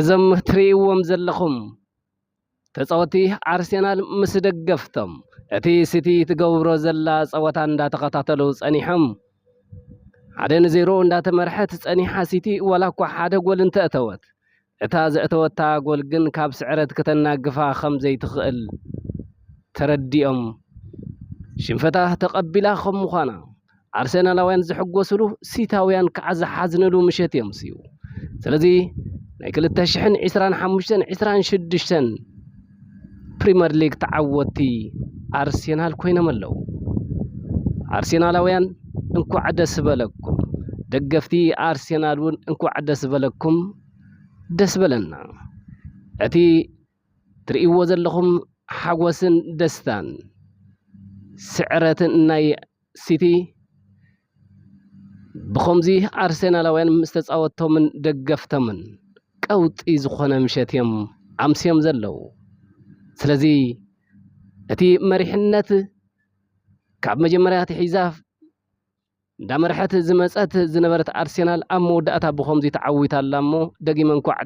እዞም ትሪእዎም ዘለኹም ተፃወቲ ኣርሴናል ምስ ደገፍቶም እቲ ሲቲ ትገብሮ ዘላ ፀወታ እንዳተኸታተሉ ፀኒሖም 1-0 እንዳተመርሐት ፀኒሓ ሲቲ ወላ እኳ ሓደ ጎል እንተእተወት እታ ዘእተወታ ጎል ግን ካብ ስዕረት ከተናግፋ ከም ዘይትኽእል ተረዲኦም ሽንፈታ ተቐቢላ ከም ምዃና ኣርሴናላውያን ዝሕጎስሉ ሲታውያን ከዓ ዝሓዝንሉ ምሸት እዮም ሲዩ ስለዚ ናይ 2025-26 ፕሪምየር ሊግ ተዓወቲ ኣርሴናል ኮይኖም ኣለዉ ኣርሴናላውያን እንኳዕ ደስ በለኩም ደገፍቲ ኣርሴናል እውን እንኳዕ ደስ በለኩም ደስ በለና እቲ ትርእይዎ ዘለኹም ሓጎስን ደስታን ስዕረትን ናይ ሲቲ ብኸምዚ ኣርሴናላውያን ምስ ተፃወቶምን ደገፍቶምን ቀውጢ ዝኾነ ምሸት እዮም ኣምስዮም ዘለዉ ስለዚ እቲ መሪሕነት ካብ መጀመርያ ሒዛ እንዳመርሐት ዝመፀት ዝነበረት ኣርሴናል ኣብ መወዳእታ ብኸምዚ ተዓዊታ ኣላ እሞ ደጊመ እንኳዕ